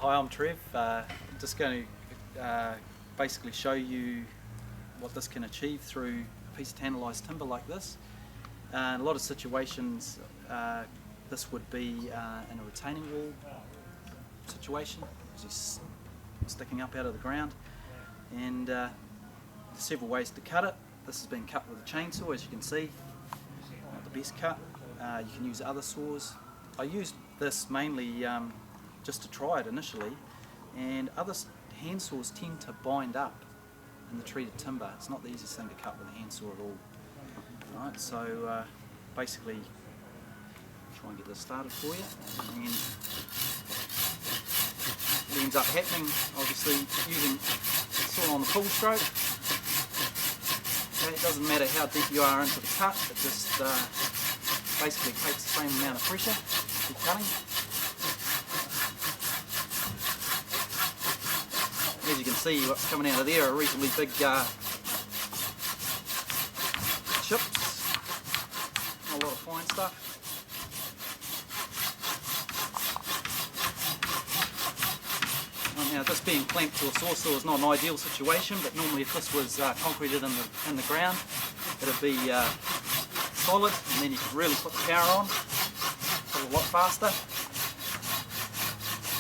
Hi, I'm Trev. Just going to basically show you what this can achieve through a piece of tantalised timber like this. In a lot of situations this would be in a retaining wall situation, just sticking up out of the ground, and there's several ways to cut it. This has been cut with a chainsaw, as you can see. Not the best cut. You can use other saws. I used this mainly just to try it initially, and other hand saws tend to bind up in the treated timber. It's not the easiest thing to cut with a hand saw at all. Right, so basically try and get this started for you, and what ends up happening, obviously, using the saw on the pull stroke. Okay, it doesn't matter how deep you are into the cut, it just basically takes the same amount of pressure to keep cutting. As you can see, what's coming out of there are reasonably big chips. A lot of fine stuff. Now, this being clamped to a saw is not an ideal situation, but normally if this was concreted in the ground, it would be solid, and then you could really put the power on, put it a lot faster.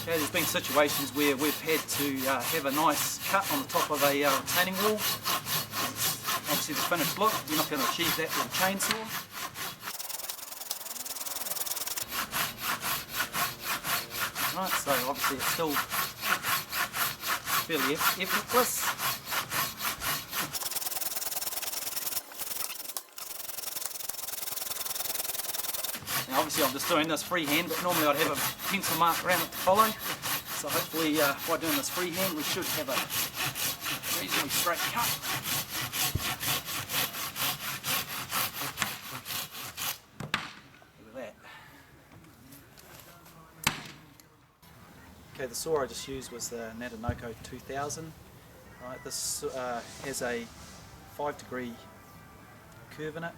Okay, there's been situations where we've had to have a nice cut on the top of a retaining wall. Obviously the finished look, you're not going to achieve that with a chainsaw. Right, so obviously it's still fairly effortless. Now obviously I'm just doing this freehand, but normally I'd have a pencil mark around it to follow. So hopefully by doing this freehand we should have a reasonably straight cut. Look at that. Okay, the saw I just used was the NATANOKO2000. Right, this has a 5-degree curve in it,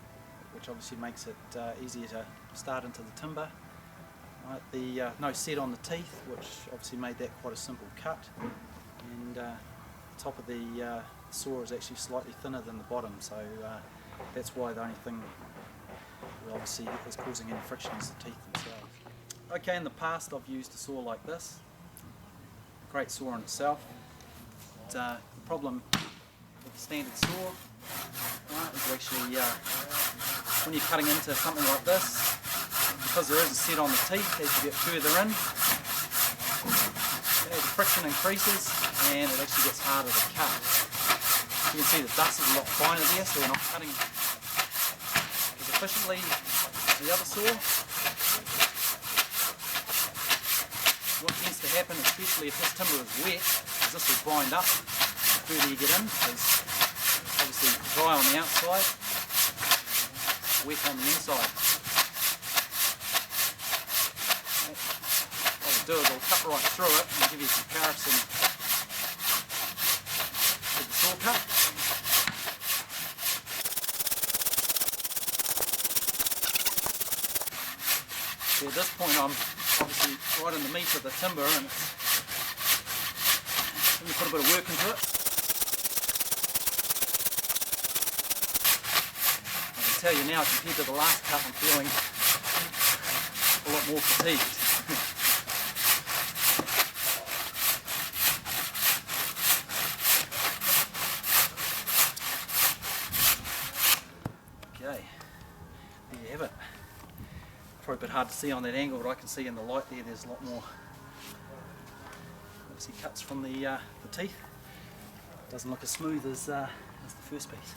which obviously makes it easier to start into the timber. Right, the no set on the teeth, which obviously made that quite a simple cut, and the top of the saw is actually slightly thinner than the bottom, so that's why the only thing obviously is causing any friction is the teeth themselves. Okay, in the past I've used a saw like this. Great saw in itself. The problem with the standard saw, right, is actually when you're cutting into something like this, because there is a set on the teeth as you get further in, the friction increases and it actually gets harder to cut. You can see the dust is a lot finer there, so we're not cutting as efficiently as the other saw. What tends to happen, especially if this timber is wet, is this will bind up the further you get in, because obviously dry on the outside, wet on the inside. What we'll do is we'll cut right through it and give you a comparison with the saw cut. See, at this point I'm obviously right in the meat of the timber, and let me put a bit of work into it. I can tell you now, compared to the last cut, I'm feeling a lot more fatigued. Okay, there you have it. Probably a bit hard to see on that angle, but I can see in the light there there's a lot more obviously cuts from the teeth. It doesn't look as smooth as the first piece.